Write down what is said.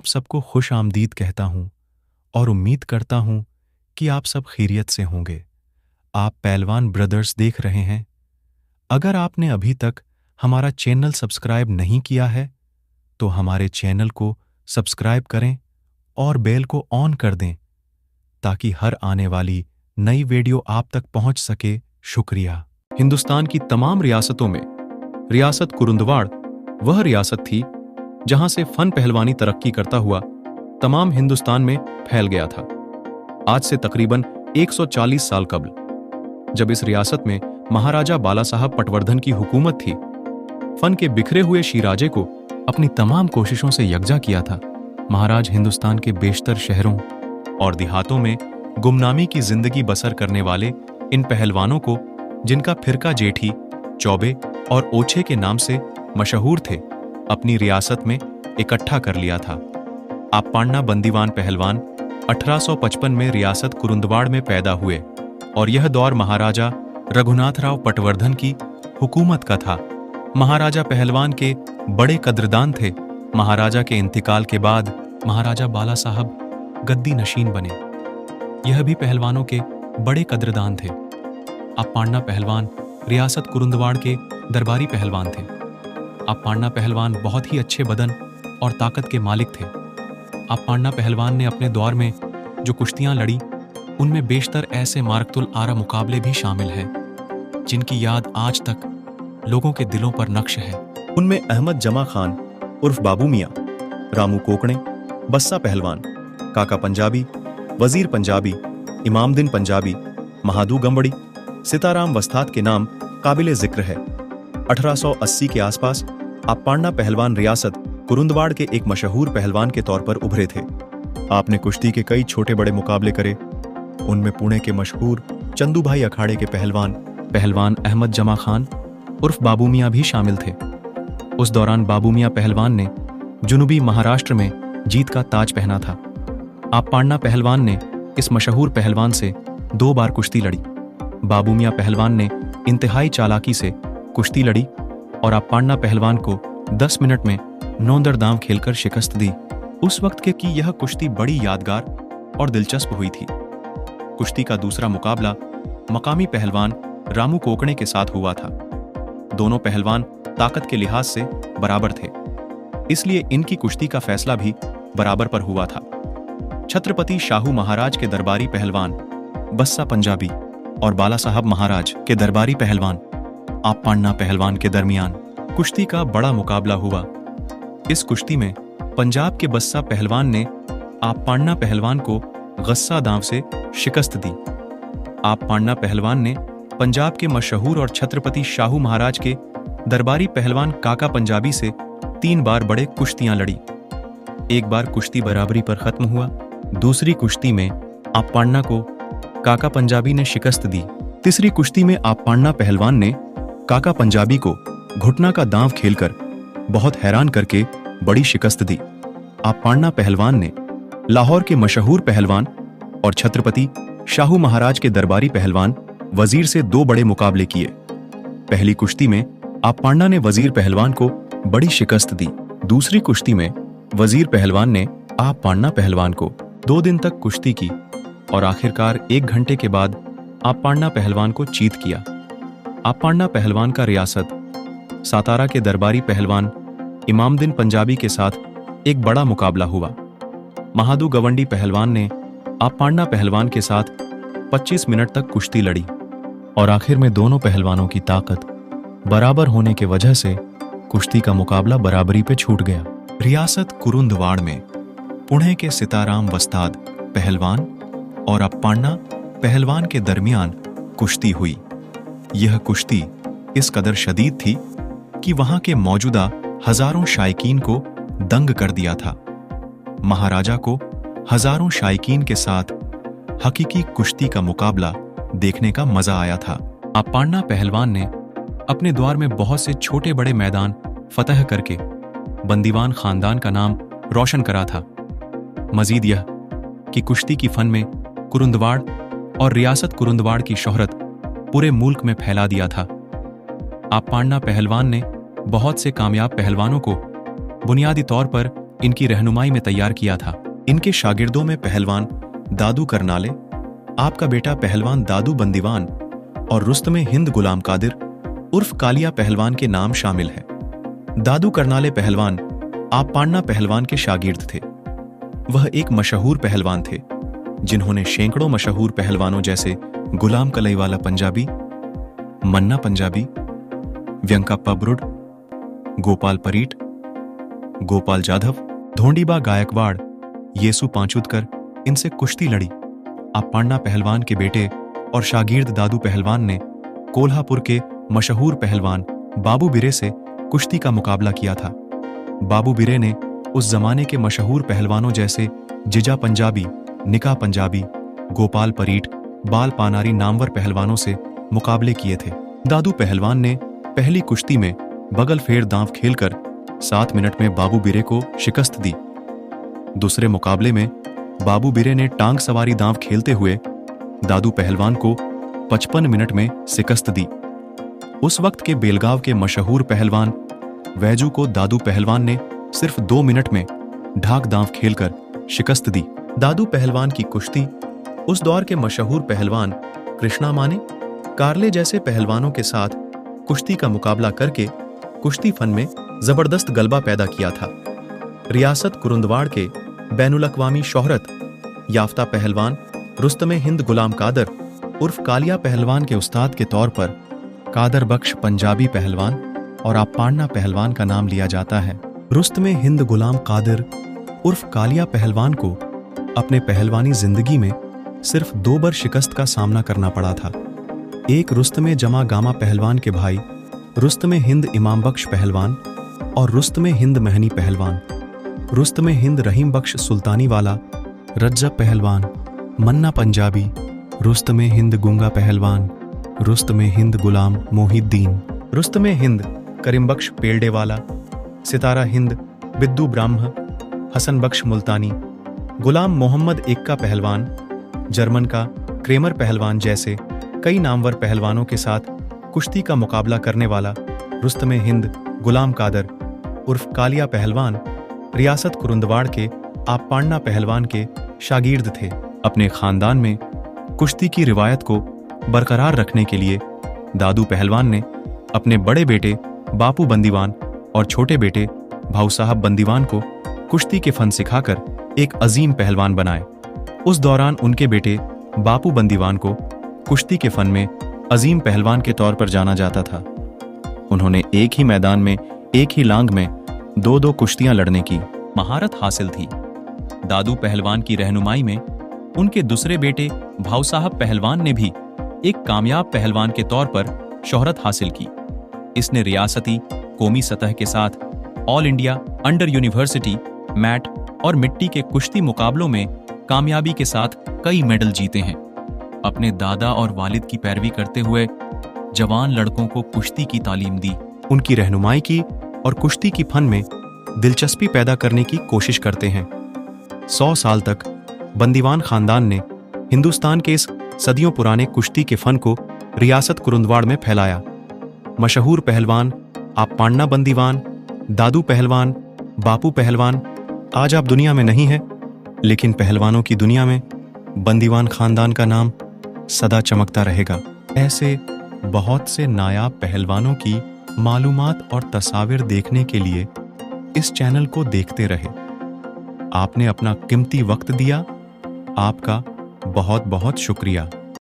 सबको खुश आमदीद कहता हूं और उम्मीद करता हूं कि आप सब खैरियत से होंगे। आप पहलवान ब्रदर्स देख रहे हैं। अगर आपने अभी तक हमारा चैनल सब्सक्राइब नहीं किया है तो हमारे चैनल को सब्सक्राइब करें और बेल को ऑन कर दें ताकि हर आने वाली नई वीडियो आप तक पहुंच सके। शुक्रिया। हिंदुस्तान की तमाम रियासतों में रियासत कुरुंदवाड़ वह रियासत थी जहां से फन पहलवानी तरक्की करता हुआ तमाम हिंदुस्तान में फैल गया था। आज से तकरीबन 140 साल कबल जब इस रियासत में महाराजा बाला साहब पटवर्धन की हुकूमत थी, फन के बिखरे हुए शिराजे को अपनी तमाम कोशिशों से यकजा किया था। महाराज हिंदुस्तान के बेशतर शहरों और देहातों में गुमनामी की जिंदगी बसर करने वाले इन पहलवानों को, जिनका फिरका जेठी, चौबे और ओछे के नाम से मशहूर थे, अपनी रियासत में इकट्ठा कर लिया था। आपपाण्णा बंदीवान पहलवान 1855 में रियासत कुरुंदवाड़ में पैदा हुए और यह दौर महाराजा रघुनाथराव पटवर्धन की हुकूमत का था। महाराजा पहलवान के बड़े कद्रदान थे। महाराजा के इंतकाल के बाद महाराजा बाला साहब गद्दी नशीन बने। यह भी पहलवानों के बड़े कद्रदान थे। आपपाण्णा पहलवान रियासत कुरुंदवाड़ के दरबारी पहलवान थे। आपपाण्णा पहलवान बहुत ही अच्छे बदन और ताकत के मालिक थे। आपपाण्णा पहलवान ने अपने दौर में जो कुश्तियां लड़ी, उनमें बेशतर ऐसे मार्कतुल आरा मुकाबले भी शामिल हैं जिनकी याद आज तक लोगों के दिलों पर नक्श है। उनमें अहमद जमा खान उर्फ बाबू मियां, रामू कोकणे, बस्सा पहलवान, काका पंजाबी, वजीर पंजाबी, इमामदीन पंजाबी, महादू गंबड़ी, सीताराम वस्ताद के नाम काबिले जिक्र है। 1880 के आसपास आपपाण्णा पहलवान रियासत कुरुंदवाड़ के एक मशहूर पहलवान के तौर पर उभरे थे। आपने कुश्ती के कई छोटे बड़े मुकाबले करे। उनमें पुणे के मशहूर चंदूभाई अखाड़े के पहलवान अहमद जमा खान उर्फ बाबू मियां भी शामिल थे। उस दौरान बाबू मियां पहलवान ने जुनूबी महाराष्ट्र में जीत का ताज पहना था। आपपाण्णा पहलवान ने इस मशहूर पहलवान से 2 बार कुश्ती लड़ी। बाबू मियां पहलवान ने इंतहाई चालाकी से कुश्ती लड़ी और आपपाण्णा पहलवान को 10 मिनट में नौंदरदाम खेलकर शिकस्त दी। उस वक्त के की यह कुश्ती बड़ी यादगार और दिलचस्प हुई थी। कुश्ती का दूसरा मुकाबला मकामी पहलवान रामू कोकणे के साथ हुआ था। दोनों पहलवान ताकत के लिहाज से बराबर थे, इसलिए इनकी कुश्ती का फैसला भी बराबर पर हुआ था। छत्रपति शाहू महाराज के दरबारी पहलवान बस्सा पंजाबी और बाला साहब महाराज के दरबारी पहलवान आपपाण्णा पहलवान के दरमियान कुश्ती का बड़ा मुकाबला हुआ। इस कुश्ती में पंजाब के बस्सा पहलवान ने आपपाण्णा पहलवान को गस्सा दांव से शिकस्त दी। आपपाण्णा पहलवान ने पंजाब के मशहूर और छत्रपति शाहू महाराज के दरबारी पहलवान काका पंजाबी से 3 बार बड़े कुश्तियां लड़ी। एक बार कुश्ती बराबरी पर खत्म हुआ। दूसरी कुश्ती में आपपाण्णा को काका पंजाबी ने शिकस्त दी। तीसरी कुश्ती में आपपाण्णा पहलवान ने काका पंजाबी को घुटना का दांव खेलकर बहुत हैरान करके बड़ी शिकस्त दी। आपपाण्णा पहलवान ने लाहौर के मशहूर पहलवान और छत्रपति शाहू महाराज के दरबारी पहलवान वजीर से 2 बड़े मुकाबले किए। पहली कुश्ती में आपपाण्णा ने वजीर पहलवान को बड़ी शिकस्त दी। दूसरी कुश्ती में वजीर पहलवान ने आपपाण्णा पहलवान को 2 दिन तक कुश्ती की और आखिरकार 1 घंटे के बाद आपपाण्णा पहलवान को चीत किया। आपपाण्णा पहलवान का रियासत सातारा के दरबारी पहलवान इमामदीन पंजाबी के साथ एक बड़ा मुकाबला हुआ। महादू गवंडी पहलवान ने आपपाण्णा पहलवान के साथ 25 मिनट तक कुश्ती लड़ी और आखिर में दोनों पहलवानों की ताकत बराबर होने के वजह से कुश्ती का मुकाबला बराबरी पे छूट गया। रियासत कुरुंदवाड़ में पुणे के सीताराम वस्ताद पहलवान और आपपाण्णा पहलवान के दरमियान कुश्ती हुई। यह कुश्ती इस कदर शदीद थी कि वहां के मौजूदा हजारों शायकीन को दंग कर दिया था। महाराजा को हजारों शायकीन के साथ हकीकी कुश्ती का मुकाबला देखने का मजा आया था। आपपाण्णा पहलवान ने अपने द्वार में बहुत से छोटे बड़े मैदान फतह करके बंदीवान खानदान का नाम रोशन करा था। मजीद यह कि कुश्ती की फन में कुरुंदवाड़ और रियासत कुरुंदवाड़ की शोहरत पूरे मुल्क में फैला दिया था। आपपाण्णा पहलवान ने बहुत से कामयाब पहलवानों को बुनियादी तौर पर इनकी रहनुमाई में तैयार किया था। इनके शागिर्दों में पहलवान दादू करनाले, आपका बेटा पहलवान दादू बंदीवान और रुस्तमे हिंद गुलाम कादिर उर्फ कालिया पहलवान के नाम शामिल है। दादू करनाले पहलवान आप पान्ना पहलवान के शागिर्द थे। वह एक मशहूर पहलवान थे जिन्होंने सैकड़ों मशहूर पहलवानों जैसे गुलाम कलईवाला पंजाबी, मन्ना पंजाबी, व्यंकप्पा ब्रुड, गोपाल परीट, गोपाल जाधव, धोंडीबा गायकवाड़, येसु पांचुतकर इनसे कुश्ती लड़ी। आप पान्ना पहलवान के बेटे और शागिर्द दादू पहलवान ने कोल्हापुर के मशहूर पहलवान बाबू बिरे से कुश्ती का मुकाबला किया था। बाबू बिरे ने उस जमाने के मशहूर पहलवानों जैसे जिजा पंजाबी, निका पंजाबी, गोपाल परीट, बाल पानारी नामवर पहलवानों से मुकाबले किए थे। दादू पहलवान ने पहली कुश्ती में बगल फेर दांव खेलकर 7 मिनट में बाबू बिरे को शिकस्त दी। दूसरे मुकाबले में बाबू बिरे ने टांग सवारी दांव खेलते हुए दादू पहलवान को 55 मिनट में शिकस्त दी। उस वक्त के बेलगांव के मशहूर पहलवान वैजू को दादू पहलवान ने सिर्फ 2 मिनट में ढाक दांव खेलकर शिकस्त दी। दादू पहलवान की कुश्ती उस दौर के मशहूर पहलवान कृष्णा माने, कार्ले जैसे पहलवानों के साथ कुश्ती का मुकाबला करके कुश्ती फन में जबरदस्त गलबा पैदा किया था। रियासत कुरुंदवाड़ के बैनुल अक़वामी शोहरत याफ्ता पहलवान रुस्तमे हिंद गुलाम कादर उर्फ कालिया पहलवान के उस्ताद के तौर पर कादर बख्श पंजाबी पहलवान और आप पान्ना पहलवान का नाम लिया जाता है। रुस्तमे हिंद गुलाम कादिर उर्फ कालिया पहलवान को अपने पहलवानी जिंदगी में सिर्फ 2 बार शिकस्त का सामना करना पड़ा था। एक रुस्तमे जमा गामा पहलवान के भाई रुस्तमे हिंद इमाम बख्श पहलवान और रुस्तमे हिंद महनी पहलवान, रुस्तमे हिंद रहीम बख्श सुल्तानी वाला, रज्जब पहलवान, मन्ना पंजाबी, रुस्तमे हिंद गुंगा पहलवान, रुस्तमे हिंद गुलाम मोहिद्दीन, रुस्तमे हिंद करीम बख्श पेल्डे वाला, सितारा हिंद बिद्दू ब्राह्म, हसन बख्श मुल्तानी, गुलाम मोहम्मद एक्का पहलवान, जर्मन का क्रेमर पहलवान जैसे कई नामवर पहलवानों के साथ कुश्ती का मुकाबला करने वाला रुस्तमे हिंद गुलाम कादर उर्फ कालिया पहलवान रियासत कुरुंदवाड़ के आप पान्ना पहलवान के शागिर्द थे। अपने खानदान में कुश्ती की रिवायत को बरकरार रखने के लिए दादू पहलवान ने अपने बड़े बेटे बापू बंदीवान और छोटे बेटे भाऊ साहब बंदीवान को कुश्ती के फन सिखाकर एक अजीम पहलवान बनाए। उस दौरान उनके बेटे बापू बंदीवान को कुश्ती के फन में अजीम पहलवान के तौर पर जाना जाता था। उन्होंने एक ही मैदान में एक ही लांग में 2-2 कुश्तियां लड़ने की महारत हासिल थी। दादू पहलवान की रहनुमाई में उनके दूसरे बेटे भाऊ साहब पहलवान ने भी एक कामयाब पहलवान के तौर पर शोहरत हासिल की। इसने रियासती कौमी सतह के साथ all India under university mat और मिट्टी के कुश्ती मुकाबलों में कामयाबी के साथ कई मेडल जीते हैं। अपने दादा और वालिद की पैरवी करते हुए जवान लड़कों को कुश्ती की तालीम दी। उनकी रहनुमाई की और कुश्ती की फन में दिलचस्पी पैदा करने की कोशिश करते हैं। 100 साल तक बंदीवान खानदान ने हिंदुस्तान के इस सदियों पुराने कुश्ती के फन को रियासत कुरुंदवाड़ में फैलाया। मशहूर पहलवान आप पान्ना बंदीवान, दादू पहलवान, बापू पहलवान आज आप दुनिया में नहीं है, लेकिन पहलवानों की दुनिया में बंदीवान खानदान का नाम सदा चमकता रहेगा। ऐसे बहुत से नायाब पहलवानों की मालूमात और तस्वीर देखने के लिए इस चैनल को देखते रहे। आपने अपना कीमती वक्त दिया, आपका बहुत बहुत शुक्रिया।